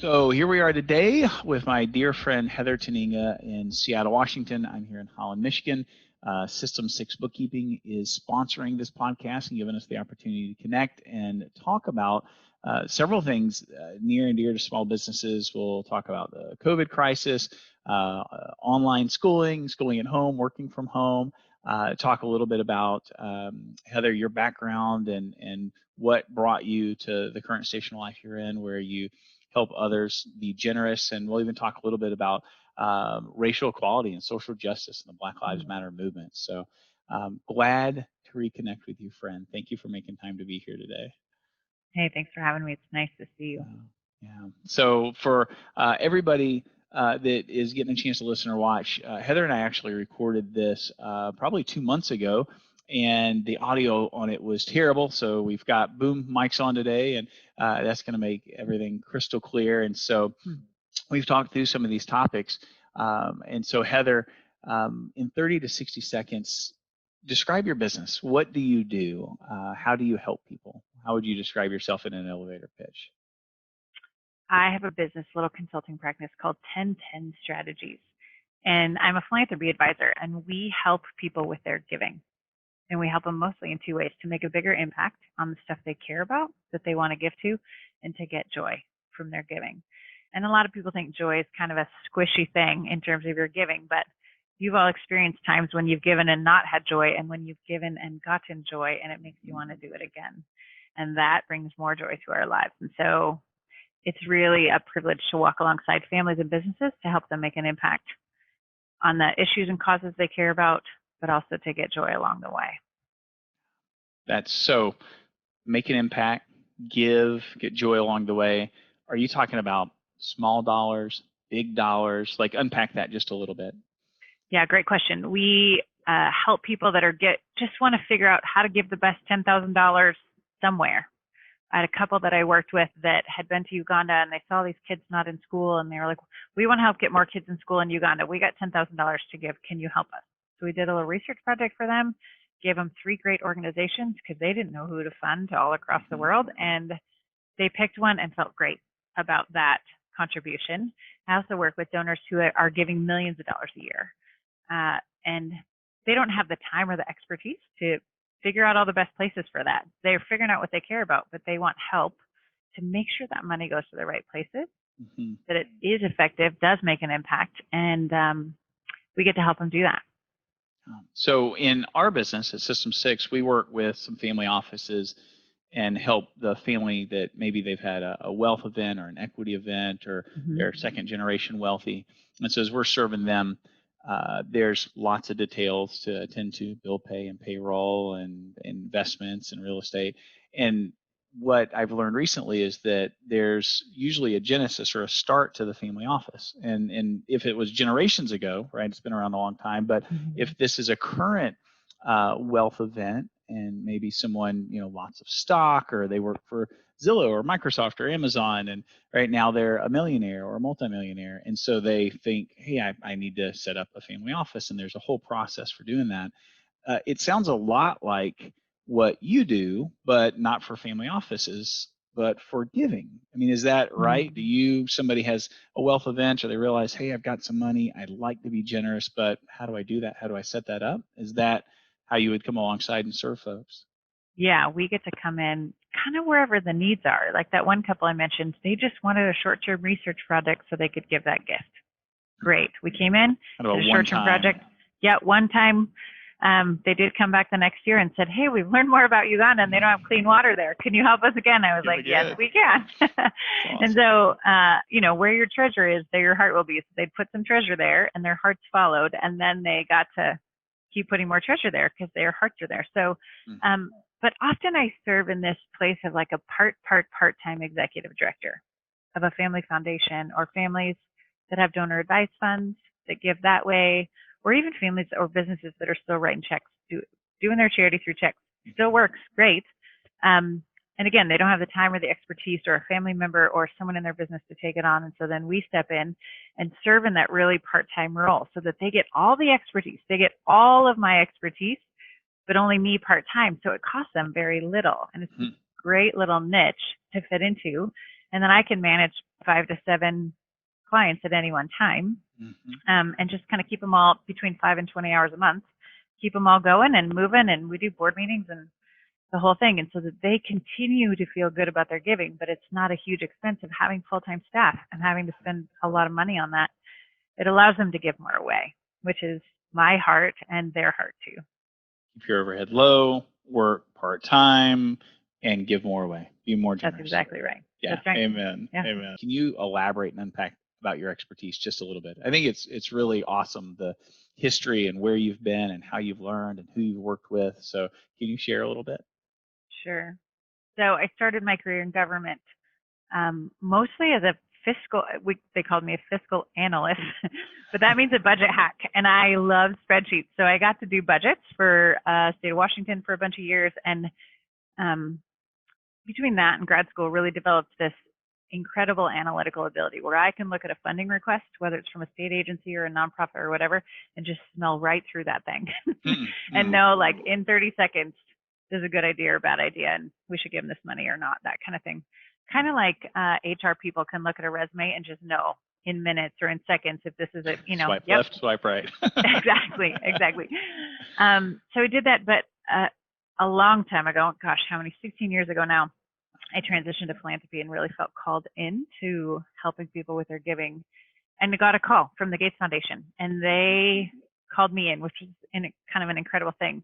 So here we are today with my dear friend Heather Taninga in Seattle, Washington. I'm here in Holland, Michigan. System 6 Bookkeeping is sponsoring this podcast and giving us the opportunity to connect and talk about several things near and dear to small businesses. We'll talk about the COVID crisis, online schooling, schooling at home, working from home, talk a little bit about, Heather, your background and what brought you to the current station of life you're in, where you help others be generous. And we'll even talk a little bit about racial equality and social justice and the Black Lives Matter movement. So glad to reconnect with you, friend. Thank you for making time to be here today. Hey, thanks for having me. It's nice to see you. Yeah. So for everybody that is getting a chance to listen or watch, Heather and I actually recorded this probably 2 months ago, and the audio on it was terrible. So we've got boom mics on today, and that's going to make everything crystal clear. And so we've talked through some of these topics. And so Heather, in 30 to 60 seconds, describe your business. What do you do? How do you help people? How would you describe yourself in an elevator pitch? I have a business, little consulting practice called 1010 Strategies. And I'm a philanthropy advisor, and we help people with their giving. And we help them mostly in two ways: to make a bigger impact on the stuff they care about, that they want to give to, and to get joy from their giving. And a lot of people think joy is kind of a squishy thing in terms of your giving, but you've all experienced times when you've given and not had joy, and when you've given and gotten joy, and it makes you want to do it again. And that brings more joy to our lives. And so it's really a privilege to walk alongside families and businesses to help them make an impact on the issues and causes they care about, but also to get joy along the way. That's so, make an impact, get joy along the way. Are you talking about small dollars, big dollars? Like, unpack that just a little bit. Yeah, great question. We help people that just want to figure out how to give the best $10,000 somewhere. I had a couple that I worked with that had been to Uganda, and they saw these kids not in school, and they were like, we want to help get more kids in school in Uganda. We got $10,000 to give. Can you help us? So we did a little research project for them, gave them 3 great organizations because they didn't know who to fund all across the world, and they picked one and felt great about that contribution. I also work with donors who are giving millions of dollars a year, and they don't have the time or the expertise to figure out all the best places for that. They're figuring out what they care about, but they want help to make sure that money goes to the right places, that it is effective, does make an impact, and we get to help them do that. So in our business at System 6, we work with some family offices and help the family that maybe they've had a wealth event or an equity event, or they're second generation wealthy. And so as we're serving them, there's lots of details to attend to: bill pay and payroll and investments and real estate. And what I've learned recently is that there's usually a genesis or a start to the family office. And if it was generations ago, right, it's been around a long time, but if this is a current wealth event, and maybe someone, lots of stock, or they work for Zillow or Microsoft or Amazon, and right now they're a millionaire or a multimillionaire, and so they think, hey, I need to set up a family office, and there's a whole process for doing that. It sounds a lot like what you do, but not for family offices, but for giving. I mean, is that right? Somebody has a wealth event, or they realize, hey, I've got some money, I'd like to be generous, but how do I do that? How do I set that up? Is that how you would come alongside and serve folks? Yeah, we get to come in kind of wherever the needs are. Like that one couple I mentioned, they just wanted a short-term research project so they could give that gift. Great. We came in, did a short-term project. Yeah, one time they did come back the next year and said, hey, we've learned more about Uganda, and they don't have clean water there. Can you help us again? I was like, yes, we can. Awesome. And so, where your treasure is, there your heart will be. So they'd put some treasure there, and their hearts followed, and then they got to keep putting more treasure there because their hearts are there. So, but often I serve in this place of like a part-time executive director of a family foundation, or families that have donor advice funds that give that way, or even families or businesses that are still writing checks, doing their charity through checks. Still works great. And again, they don't have the time or the expertise, or a family member or someone in their business to take it on. And so then we step in and serve in that really part-time role so that they get all the expertise. They get all of my expertise, but only me part-time. So it costs them very little. And it's a great little niche to fit into. And then I can manage 5 to 7 clients at any one time, and just kind of keep them all between 5 and 20 hours a month, keep them all going and moving. And we do board meetings and the whole thing. And so that they continue to feel good about their giving, but it's not a huge expense of having full-time staff and having to spend a lot of money on that. It allows them to give more away, which is my heart and their heart too. Keep your overhead low, work part-time, and give more away. Be more generous. That's exactly right. Yeah. That's right. Amen. Yeah. Amen. Can you elaborate and unpack about your expertise just a little bit? I think it's really awesome, the history and where you've been and how you've learned and who you've worked with. So can you share a little bit? Sure. So I started my career in government, mostly as a fiscal, they called me a fiscal analyst, but that means a budget hack. And I love spreadsheets. So I got to do budgets for state of Washington for a bunch of years. And between that and grad school, really developed this incredible analytical ability where I can look at a funding request, whether it's from a state agency or a nonprofit or whatever, and just smell right through that thing and know, like, in 30 seconds, this is a good idea or a bad idea, and we should give them this money or not, that kind of thing. Kind of like HR people can look at a resume and just know in minutes or in seconds if this is a, swipe left, swipe right. Exactly. So we did that, but a long time ago, gosh, how many, 16 years ago now, I transitioned to philanthropy and really felt called into helping people with their giving. And I got a call from the Gates Foundation, and they called me in, which was kind of an incredible thing.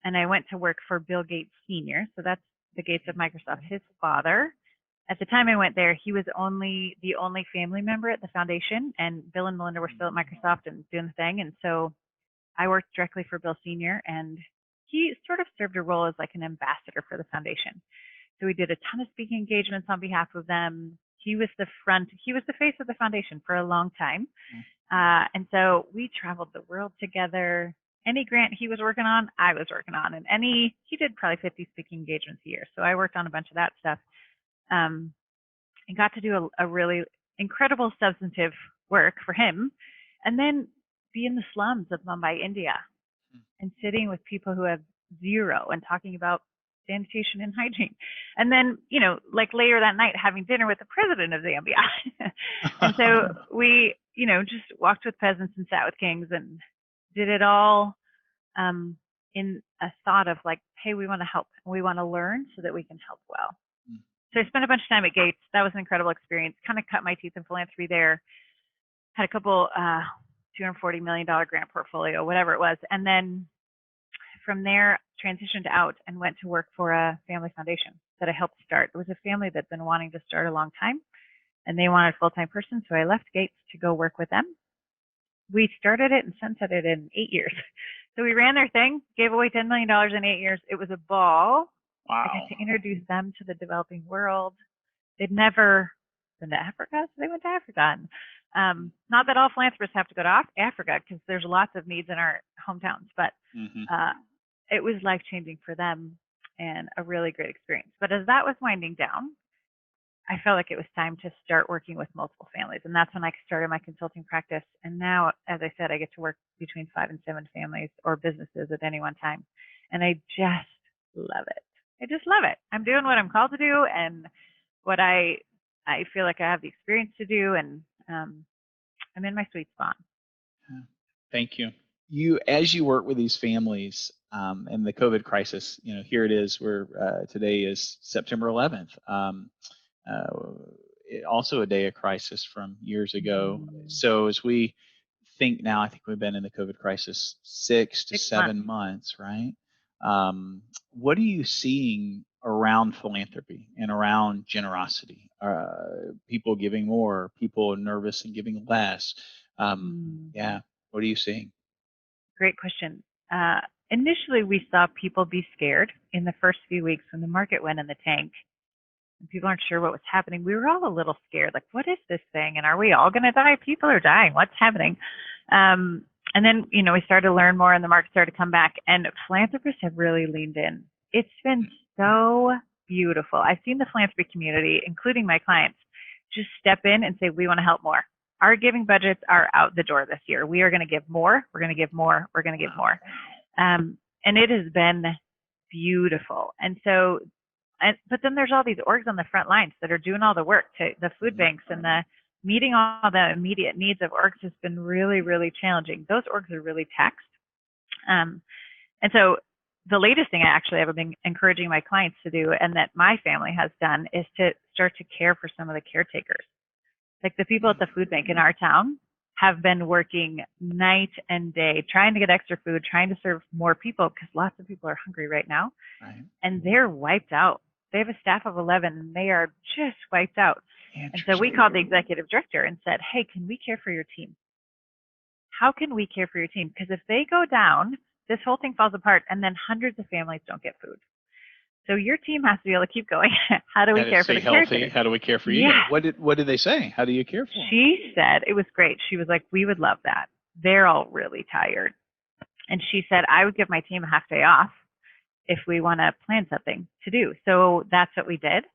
And I went to work for Bill Gates Sr., so that's the Gates of Microsoft, his father. At the time I went there, he was the only family member at the foundation, and Bill and Melinda were still at Microsoft and doing the thing. And so I worked directly for Bill Sr., and he sort of served a role as like an ambassador for the foundation. So we did a ton of speaking engagements on behalf of them. He was the face of the foundation for a long time. And so we traveled the world together. Any grant he was working on, I was working on. And he did probably 50 speaking engagements a year. So I worked on a bunch of that stuff. And got to do a really incredible substantive work for him. And then be in the slums of Mumbai, India, and sitting with people who have zero and talking about sanitation and hygiene. And then, like later that night, having dinner with the president of Zambia. And so we, just walked with peasants and sat with kings and did it all in a thought of like, hey, we want to help. We want to learn so that we can help well. So I spent a bunch of time at Gates. That was an incredible experience. Kind of cut my teeth in philanthropy there. Had a couple $240 million grant portfolio, whatever it was. And then from there, transitioned out and went to work for a family foundation that I helped start. It was a family that's been wanting to start a long time, and they wanted a full-time person. So I left Gates to go work with them. We started it and sunsetted it in 8 years. So we ran their thing, gave away $10 million in 8 years. It was a ball. Wow. I got to introduce them to the developing world. They'd never been to Africa, so they went to Africa. And, not that all philanthropists have to go to Africa, because there's lots of needs in our hometowns, but it was life-changing for them and a really great experience. But as that was winding down, I felt like it was time to start working with multiple families. And that's when I started my consulting practice. And now, as I said, I get to work between 5 and 7 families or businesses at any one time. And I just love it. I just love it. I'm doing what I'm called to do and what I feel like I have the experience to do. And I'm in my sweet spot. Thank you. As you work with these families and the COVID crisis, here it is, today is September 11th. Also a day of crisis from years ago. So as we think now, I think we've been in the COVID crisis 6 to 7 months, right? What are you seeing around philanthropy and around generosity? People giving more, people nervous and giving less. Yeah, what are you seeing? Great question. Initially, we saw people be scared in the first few weeks when the market went in the tank. And people aren't sure what was happening. We were all a little scared, like, what is this thing? And are we all going to die? People are dying. What's happening? And then, we started to learn more and the market started to come back, and philanthropists have really leaned in. It's been so beautiful. I've seen the philanthropy community, including my clients, just step in and say, we want to help more. Our giving budgets are out the door this year. We are going to give more. We're going to give more. We're going to give more. And it has been beautiful. And so But then there's all these orgs on the front lines that are doing all the work, to the food banks and the meeting all the immediate needs of orgs has been really, really challenging. Those orgs are really taxed. And so the latest thing I actually have been encouraging my clients to do, and that my family has done, is to start to care for some of the caretakers. Like the people at the food bank in our town have been working night and day, trying to get extra food, trying to serve more people, because lots of people are hungry right now. Right. And they're wiped out. They have a staff of 11 and they are just wiped out. And so we called the executive director and said, hey, can we care for your team? How can we care for your team? Because if they go down, this whole thing falls apart, and then hundreds of families don't get food. So your team has to be able to keep going. How do we care for the caregivers? How do we care for you? Yeah. What did they say? How do you care for them? She said, it was great. She was like, we would love that. They're all really tired. And she said, I would give my team a half day off if we want to plan something to do. So that's what we did.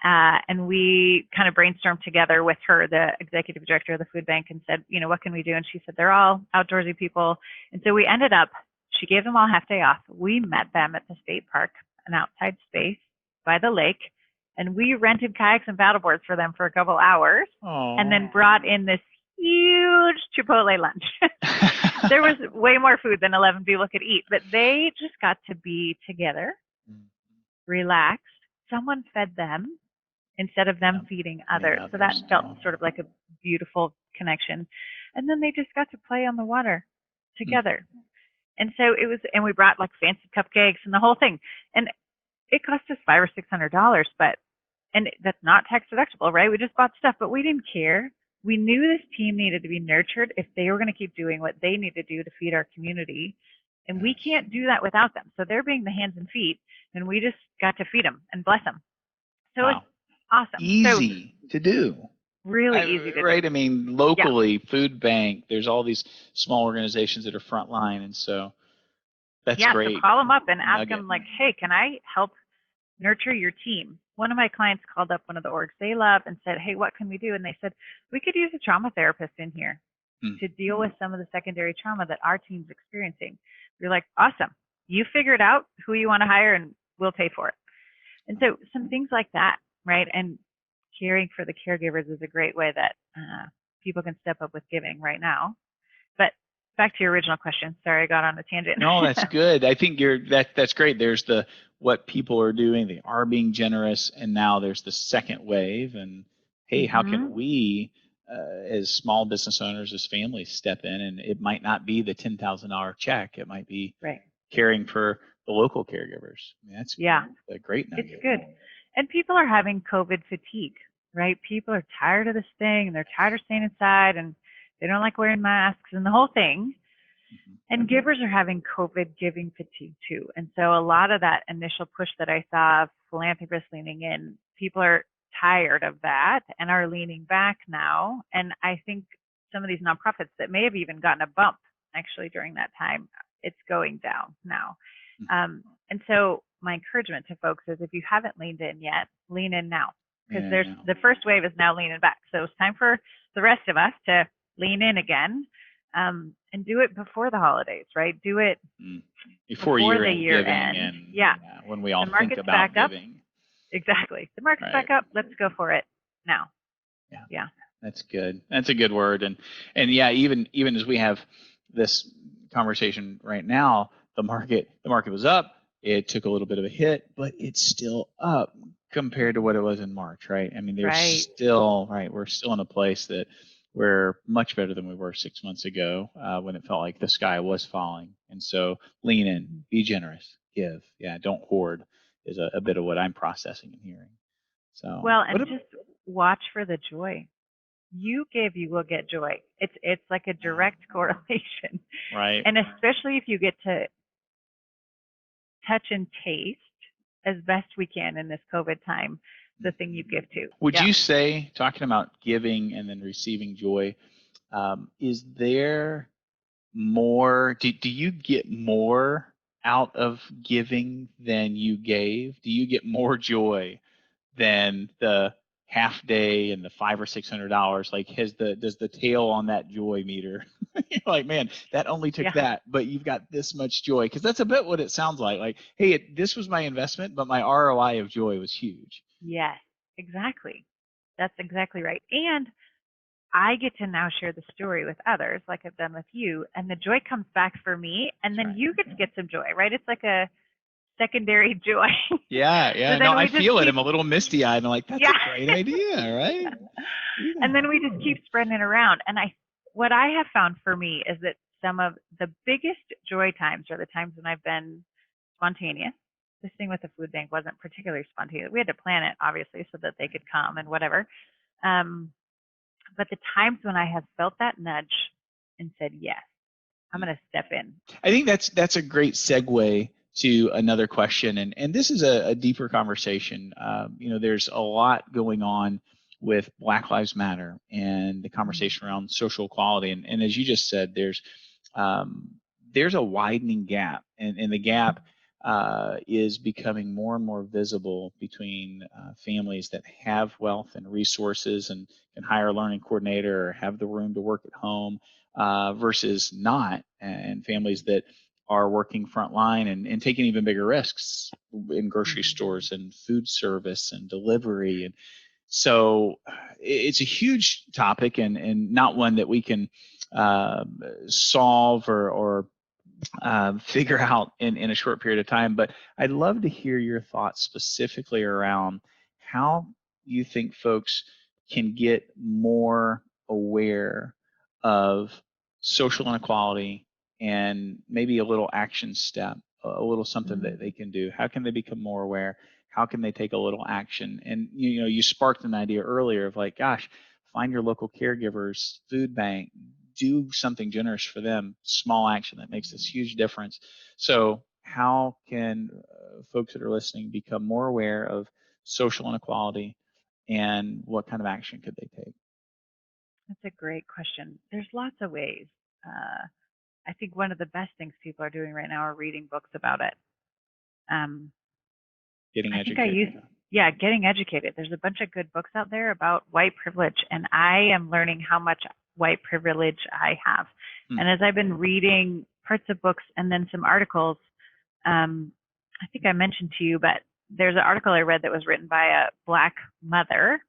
And we kind of brainstormed together with her, the executive director of the food bank, and said, what can we do? And she said, they're all outdoorsy people. And so we ended up, she gave them all half day off. We met them at the state park, an outside space by the lake, and we rented kayaks and paddleboards for them for a couple hours. Aww. And then brought in this huge Chipotle lunch. There was way more food than 11 people could eat, but they just got to be together, relaxed. Someone fed them instead of them feeding others. So that felt sort of like a beautiful connection. And then they just got to play on the water together. And so it was, and we brought like fancy cupcakes and the whole thing. And it cost us $500 or $600, and that's not tax deductible, right? We just bought stuff, but we didn't care. We knew this team needed to be nurtured if they were going to keep doing what they need to do to feed our community. And we can't do that without them. So they're being the hands and feet, and we just got to feed them and bless them. So it's awesome. Easy to do. Really easy to do. Right. I mean, locally, food bank, there's all these small organizations that are frontline. And so that's great. So call them up and ask them, like, hey, can I help nurture your team? One of my clients called up one of the orgs they love and said, hey, what can we do? And they said, we could use a trauma therapist in here to deal with some of the secondary trauma that our team's experiencing. We're like, awesome. You figured out who you want to hire and we'll pay for it. And so some things like that, right? And caring for the caregivers is a great way that people can step up with giving right now. But back to your original question. Sorry, I got on a tangent. No, that's good. I think that's great. There's what people are doing. They are being generous, and now there's the second wave. And hey, how can we, as small business owners, as families, step in? And it might not be the $10,000 check. It might be caring for the local caregivers. I mean, that's a great nugget. It's good. And people are having COVID fatigue, right? People are tired of this thing, and they're tired of staying inside, and they don't like wearing masks and the whole thing. And givers are having COVID giving fatigue too. And so a lot of that initial push that I saw of philanthropists leaning in, people are tired of that and are leaning back now. And I think some of these nonprofits that may have even gotten a bump actually during that time, it's going down now. And so my encouragement to folks is, if you haven't leaned in yet, lean in now, because the first wave is now leaning back. So it's time for the rest of us to lean in again, and do it before the holidays, right? Do it before the year end. And, when we all think about giving. Exactly. The market's back up. Let's go for it now. Yeah. That's good. That's a good word. And even as we have this conversation right now, the market was up. It took a little bit of a hit, but it's still up compared to what it was in March, right? I mean, there's still, we're still in a place that we're much better than we were 6 months ago when it felt like the sky was falling. And so lean in, be generous, give. Don't hoard is a bit of what I'm processing and hearing. So just watch for the joy. You give, you will get joy. It's like a direct correlation. Right. And especially if you get to touch and taste as best we can in this COVID time the thing you give to. Would you say, talking about giving and then receiving joy, is there more, do you get more out of giving than you gave? Do you get more joy than the half day and the $500 or $600, like does the tail on that joy meter? You're like, man, that only took that, but you've got this much joy. Because that's a bit what it sounds like. Like, hey, this was my investment, but my ROI of joy was huge. Yes, exactly. That's exactly right. And I get to now share the story with others, like I've done with you, and the joy comes back for me, and then you get to get some joy, right? It's like a secondary joy. Yeah. No, I feel it. I'm a little misty-eyed. I'm like, that's a great idea, right? And then we just keep spreading it around. And what I have found for me is that some of the biggest joy times are the times when I've been spontaneous. This thing with the food bank wasn't particularly spontaneous. We had to plan it, obviously, so that they could come and whatever. But the times when I have felt that nudge and said, yes, I'm going to step in. I think that's a great segue to another question. And this is a deeper conversation. There's a lot going on with Black Lives Matter and the conversation around social equality. And as you just said, there's a widening gap. And the gap is becoming more and more visible between families that have wealth and resources and can hire a learning coordinator or have the room to work at home versus not, and families that are working frontline and taking even bigger risks in grocery stores and food service and delivery. And so it's a huge topic and not one that we can solve or figure out in a short period of time. But I'd love to hear your thoughts specifically around how you think folks can get more aware of social inequality and maybe a little action step, a little something that they can do. How can they become more aware? How can they take a little action? And you sparked an idea earlier of like, gosh, find your local caregivers, food bank, do something generous for them, small action that makes this huge difference. So how can folks that are listening become more aware of social inequality, and what kind of action could they take? That's a great question. There's lots of ways. I think one of the best things people are doing right now are reading books about it. Getting educated. Getting educated. There's a bunch of good books out there about white privilege, and I am learning how much white privilege I have. And as I've been reading parts of books and then some articles, I think I mentioned to you, but there's an article I read that was written by a Black mother.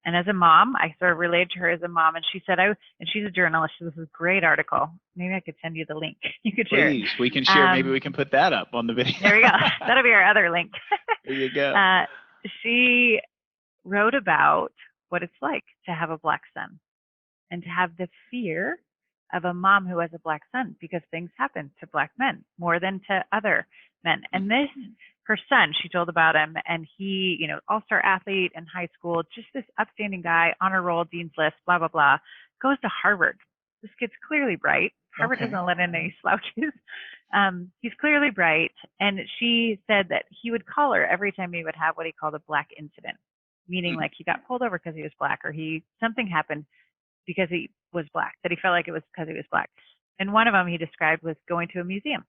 And as a mom, I sort of related to her as a mom. And she said, and she's a journalist. So this is a great article. Maybe I could send you the link. You could share it. Please, we can share. Maybe we can put that up on the video. There we go. That'll be our other link. There you go. She wrote about what it's like to have a Black son and to have the fear of a mom who has a Black son, because things happen to Black men more than to other men. And her son, she told about him, and he, all-star athlete in high school, just this upstanding guy, honor roll, dean's list, blah, blah, blah, goes to Harvard. This kid's clearly bright. Harvard doesn't let in any slouches. He's clearly bright. And she said that he would call her every time he would have what he called a Black incident, meaning like he got pulled over because he was Black, or something happened because he was Black, that he felt like it was because he was Black. And one of them he described was going to a museum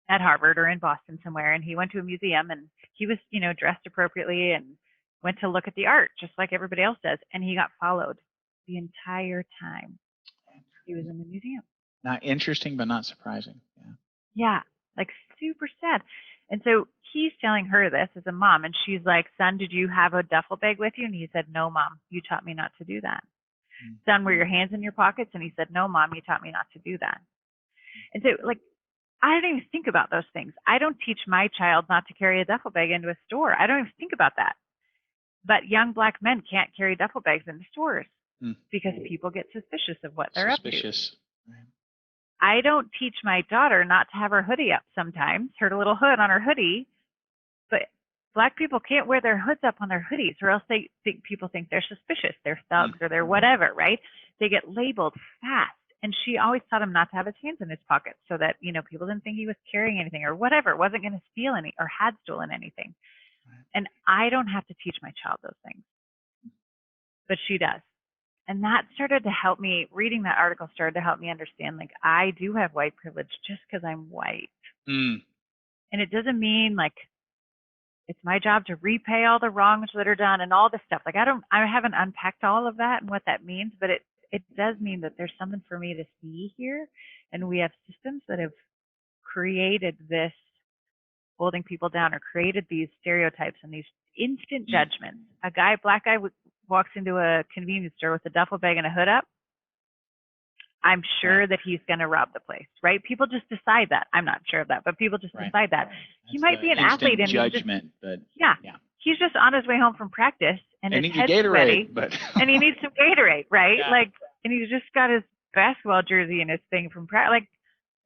at Harvard or in Boston somewhere. And he went to a museum and he was, dressed appropriately and went to look at the art just like everybody else does. And he got followed the entire time he was in the museum. Not interesting, but not surprising. Yeah, like super sad. And so he's telling her this as a mom, and she's like, son, did you have a duffel bag with you? And he said, no, mom, you taught me not to do that. Son, were your hands in your pockets? And he said, no, mom, you taught me not to do that. And so, I don't even think about those things. I don't teach my child not to carry a duffel bag into a store. I don't even think about that. But young Black men can't carry duffel bags into stores because people get suspicious of what they're up to. Right. I don't teach my daughter not to have her hoodie up sometimes, her little hood on her hoodie, but Black people can't wear their hoods up on their hoodies, or else people think they're suspicious, they're thugs, or they're whatever, right? They get labeled fast. And she always taught him not to have his hands in his pockets so that, people didn't think he was carrying anything or whatever, wasn't going to steal any or had stolen anything. Right. And I don't have to teach my child those things, but she does. And that started to help me, reading that article started to help me understand, I do have white privilege just because I'm white. And it doesn't mean it's my job to repay all the wrongs that are done and all this stuff. Like I haven't unpacked all of that and what that means, but it does mean that there's something for me to see here. And we have systems that have created this holding people down or created these stereotypes and these instant judgments. A black guy walks into a convenience store with a duffel bag and a hood up. I'm sure that he's going to rob the place, right? People just decide that. I'm not sure of that, but people just decide that. He might be an athlete and judgment, but he's just on his way home from practice and his head's sweaty, and he needs some Gatorade, right? Like, and he's just got his basketball jersey and his thing from practice. Like,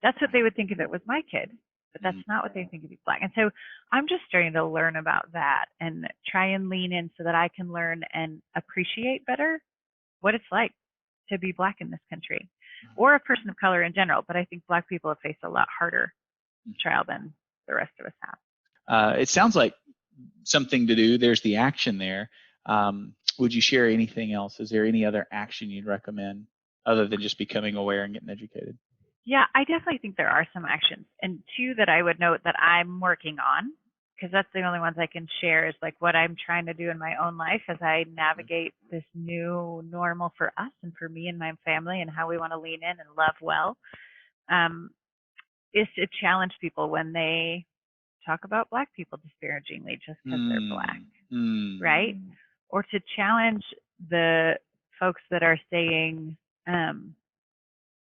that's what they would think if it was my kid, but that's not what they think if he's black. And so I'm just starting to learn about that and try and lean in so that I can learn and appreciate better what it's like to be black in this country, or a person of color in general. But I think black people have faced a lot harder trial than the rest of us have. It sounds like something to do. There's the action there. Would you share anything else? Is there any other action you'd recommend other than just becoming aware and getting educated? Yeah, I definitely think there are some actions, and two that I would note that I'm working on, because that's the only ones I can share, is like what I'm trying to do in my own life as I navigate this new normal for us and for me and my family and how we want to lean in and love well, is to challenge people when they talk about black people disparagingly just because they're black, right? Or to challenge the folks that are saying,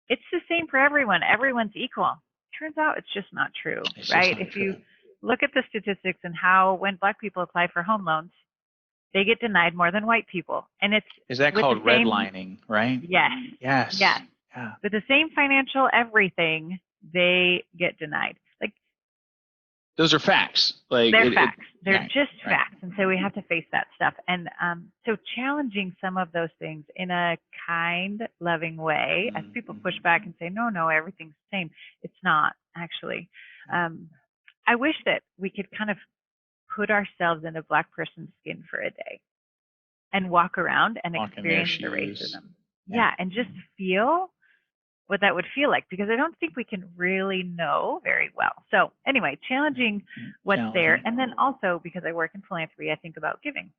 it's the same for everyone. Everyone's equal. Turns out it's just not true, right? If you look at the statistics and how when black people apply for home loans, they get denied more than white people. And is that called redlining, right? Yes. Yes. Yes. Yeah. With the same financial everything, they get denied. Like, those are facts. Like they're facts. They're just facts. And so we have to face that stuff. And so challenging some of those things in a kind, loving way, as people push back and say, no, everything's the same. It's not, actually. I wish that we could kind of put ourselves in a black person's skin for a day and walk around and experience the racism. Yeah, and just feel what that would feel like, because I don't think we can really know very well. So anyway, challenging what's there. And then also, because I work in philanthropy, I think about giving.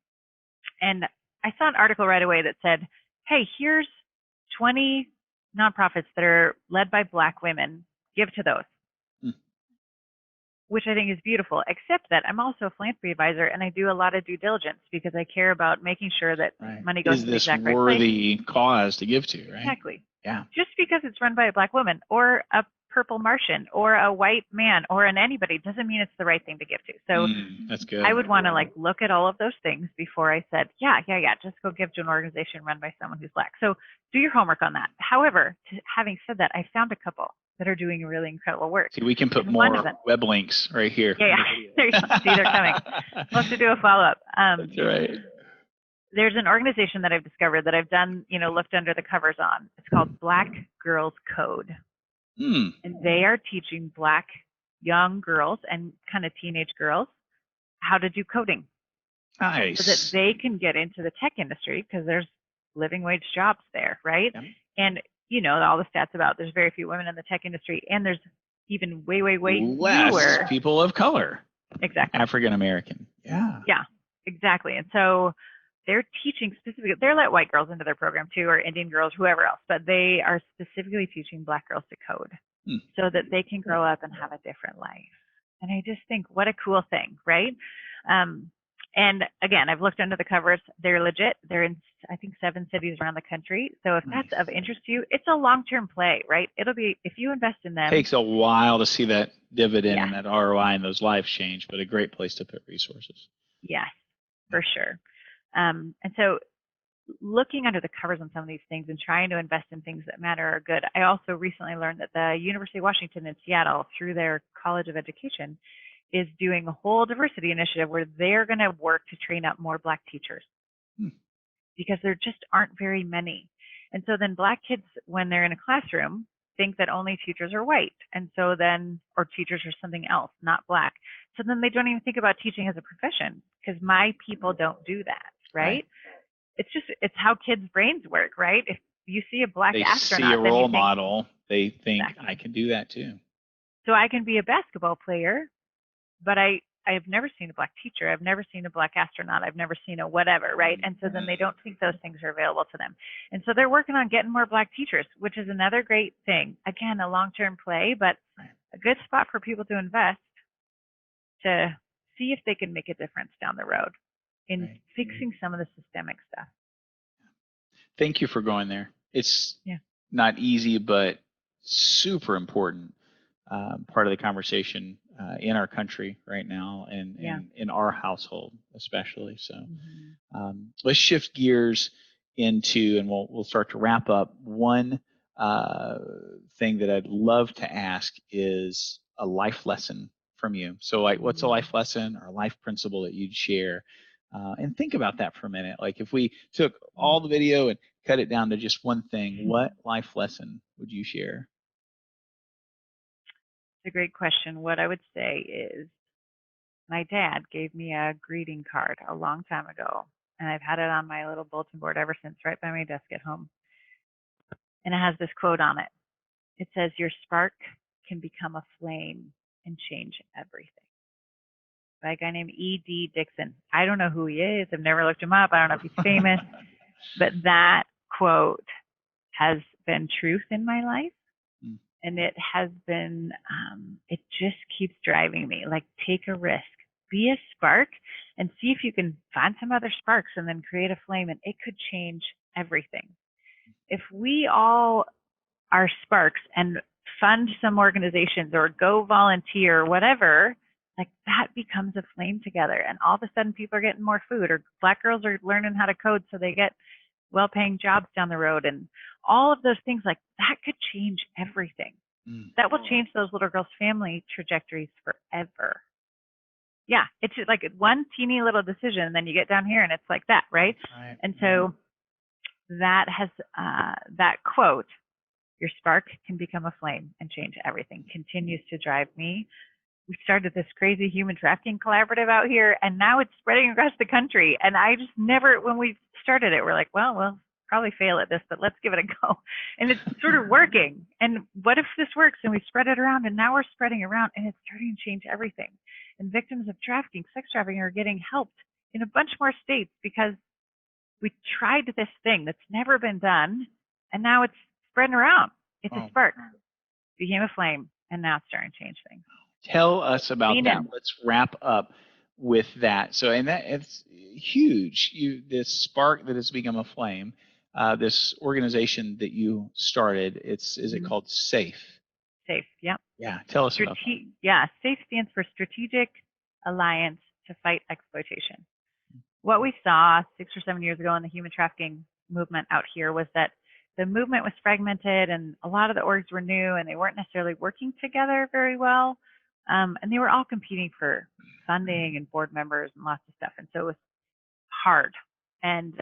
And I saw an article right away that said, hey, here's 20 nonprofits that are led by black women. Give to those. Which I think is beautiful, except that I'm also a philanthropy advisor and I do a lot of due diligence because I care about making sure that money goes to the exact right place. Is this worthy cause to give to, right? Exactly. Yeah. Just because it's run by a black woman or a purple Martian or a white man or an anybody doesn't mean it's the right thing to give to. So that's good. I would want to like look at all of those things before I said, yeah, just go give to an organization run by someone who's black. So do your homework on that. However, having said that, I found a couple that are doing really incredible work. See, we can put more web links right here. Yeah. There you go. See, they're coming. We'll have to do a follow-up. That's right. There's an organization that I've discovered that I've done, looked under the covers on. It's called Black Girls Code. And they are teaching black young girls and kind of teenage girls how to do coding. Nice. So that they can get into the tech industry, because there's living wage jobs there, right? Yeah. And all the stats about there's very few women in the tech industry, and there's even way less fewer people of color. Exactly. African American. Yeah. Yeah, exactly. And so they're teaching specifically, they're let white girls into their program too, or Indian girls, whoever else, but they are specifically teaching black girls to code so that they can grow up and have a different life. And I just think, what a cool thing, right? And again, I've looked under the covers. They're legit. They're in, I think, 7 cities around the country. So if that's of interest to you, it's a long-term play, right? It'll be, if you invest in them. It takes a while to see that dividend and that ROI and those lives change, but a great place to put resources. Yes, for sure. And so looking under the covers on some of these things and trying to invest in things that matter are good. I also recently learned that the University of Washington in Seattle, through their College of Education, is doing a whole diversity initiative where they're going to work to train up more black teachers because there just aren't very many. And so then black kids, when they're in a classroom, think that only teachers are white. And so then, or teachers are something else, not black. So then they don't even think about teaching as a profession, because my people don't do that, right? It's just, it's how kids' brains work, right? If you see a black astronaut, they see a role model, they think, I can do that too. So I can be a basketball player, but I I've never seen a Black teacher. I've never seen a Black astronaut. I've never seen a whatever, right? And so then they don't think those things are available to them. And so they're working on getting more Black teachers, which is another great thing. Again, a long-term play, but a good spot for people to invest to see if they can make a difference down the road in fixing some of the systemic stuff. Thank you for going there. It's not easy, but super important part of the conversation in our country right now, and in our household especially. So let's shift gears into, and we'll start to wrap up. One thing that I'd love to ask is a life lesson from you. So like, what's a life lesson or a life principle that you'd share? And think about that for a minute. Like if we took all the video and cut it down to just one thing, what life lesson would you share? It's a great question. What I would say is my dad gave me a greeting card a long time ago, and I've had it on my little bulletin board ever since, right by my desk at home. And it has this quote on it. It says, "Your spark can become a flame and change everything." By a guy named E.D. Dixon. I don't know who he is. I've never looked him up. I don't know if he's famous. But that quote has been truth in my life. And it has been, it just keeps driving me. Like, take a risk. Be a spark and see if you can find some other sparks and then create a flame, and it could change everything. If we all are sparks and fund some organizations or go volunteer or whatever, like that becomes a flame together. And all of a sudden people are getting more food, or Black girls are learning how to code so they get well-paying jobs down the road, and all of those things. Like that could change everything. That will change those little girls' family trajectories forever. Yeah, it's just like one teeny little decision, and then you get down here and it's like that, right? And so that has that quote, "Your spark can become a flame and change everything," continues to drive me. We started this crazy human trafficking collaborative out here, and now it's spreading across the country. And I just never, when we started it, we're like, well, we'll probably fail at this, but let's give it a go. And it's sort of working. And what if this works? And we spread it around, and now we're spreading around, and it's starting to change everything. And victims of trafficking, sex trafficking, are getting helped in a bunch more states because we tried this thing that's never been done, and now it's spreading around. It's a spark. Became a flame, and now it's starting to change things. Tell us about that. Let's wrap up with that. So, and that it's huge. This spark that has become a flame. This organization that you started. Is it called SAFE? SAFE. Yep. Yeah. Tell us about that. Yeah. SAFE stands for Strategic Alliance to Fight Exploitation. What we saw 6 or 7 years ago in the human trafficking movement out here was that the movement was fragmented, and a lot of the orgs were new, and they weren't necessarily working together very well. And they were all competing for funding and board members and lots of stuff. And so it was hard. And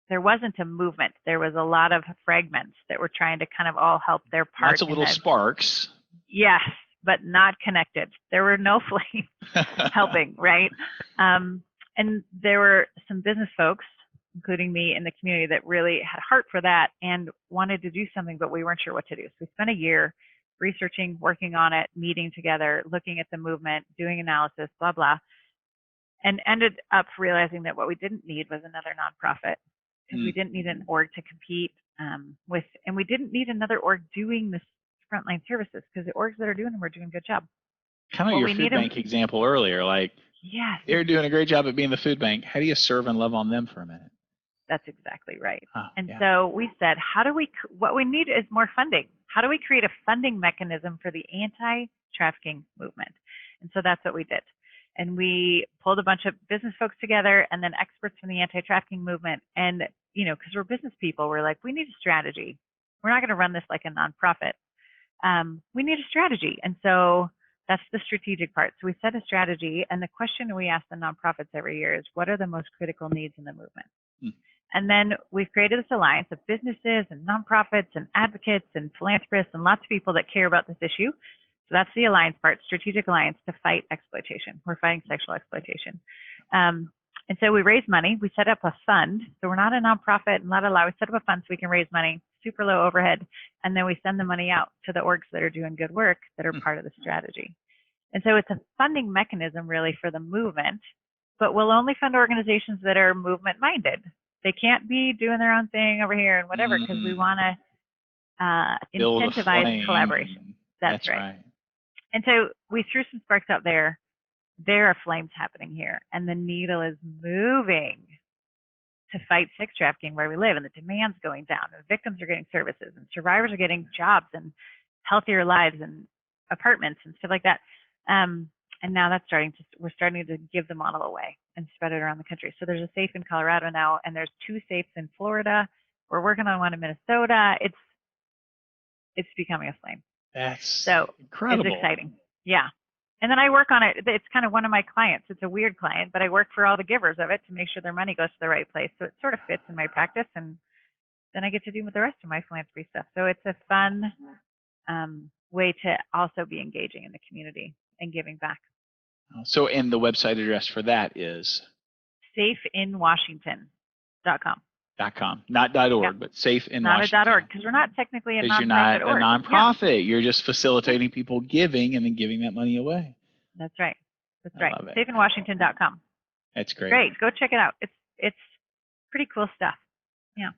there wasn't a movement. There was a lot of fragments that were trying to kind of all help their part. Lots of little sparks. Yes, but not connected. There were no flames helping, right? And there were some business folks, including me, in the community that really had heart for that and wanted to do something, but we weren't sure what to do. So we spent a year researching, working on it, meeting together, looking at the movement, doing analysis, blah, blah, and ended up realizing that what we didn't need was another nonprofit, because we didn't need an org to compete with, and we didn't need another org doing this frontline services, because the orgs that are doing them are doing a good job. Kind of your food bank example earlier, like they're doing a great job at being the food bank. How do you serve and love on them for a minute? That's exactly right. So we said, what we need is more funding. How do we create a funding mechanism for the anti-trafficking movement? And so that's what we did. And we pulled a bunch of business folks together, and then experts from the anti-trafficking movement. And, because we're business people, we're like, we need a strategy. We're not going to run this like a nonprofit. We need a strategy. And so that's the strategic part. So we set a strategy, and the question we ask the nonprofits every year is, what are the most critical needs in the movement? And then we've created this alliance of businesses and nonprofits and advocates and philanthropists and lots of people that care about this issue. So that's the alliance part, strategic alliance to fight exploitation. We're fighting sexual exploitation. And so we raise money. We set up a fund. So we're not a nonprofit and not allowed. We set up a fund so we can raise money, super low overhead. And then we send the money out to the orgs that are doing good work that are part of the strategy. And so it's a funding mechanism really for the movement, but we'll only fund organizations that are movement minded. They can't be doing their own thing over here and whatever, because we want to incentivize collaboration. That's right. And so we threw some sparks out there. There are flames happening here, and the needle is moving to fight sex trafficking where we live, and the demand's going down, and victims are getting services, and survivors are getting jobs and healthier lives and apartments and stuff like that. And now we're starting to give the model away and spread it around the country. So there's a safe in Colorado now, and there's 2 safes in Florida. We're working on one in Minnesota. It's becoming a flame. That's incredible. It's exciting. Yeah. And then I work on it. It's kind of one of my clients. It's a weird client, but I work for all the givers of it to make sure their money goes to the right place. So it sort of fits in my practice, and then I get to do with the rest of my philanthropy stuff. So it's a fun way to also be engaging in the community and giving back. So, and the website address for that is? safeinwashington.com. .com, not .org, yep. But safe in Washington. Not a .org, because we're not technically a nonprofit. You're not a nonprofit. Yeah. You're just facilitating people giving and then giving that money away. That's right. That's right. Safeinwashington.com. That's great. Great. Go check it out. It's pretty cool stuff. Yeah.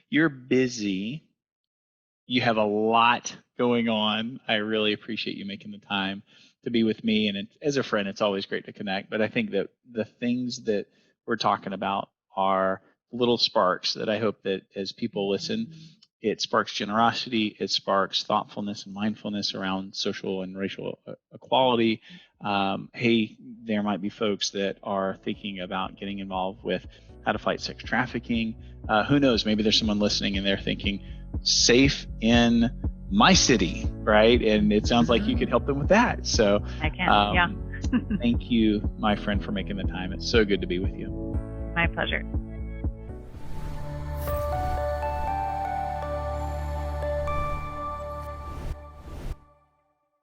You're busy. You have a lot going on. I really appreciate you making the time to be with me. And as a friend, it's always great to connect. But I think that the things that we're talking about are little sparks that I hope that as people listen, it sparks generosity, it sparks thoughtfulness and mindfulness around social and racial equality. Hey, there might be folks that are thinking about getting involved with how to fight sex trafficking. Who knows, maybe there's someone listening and they're thinking, safe in my city, right? And it sounds like you could help them with that. So I can, yeah. Thank you, my friend, for making the time. It's so good to be with you. My pleasure.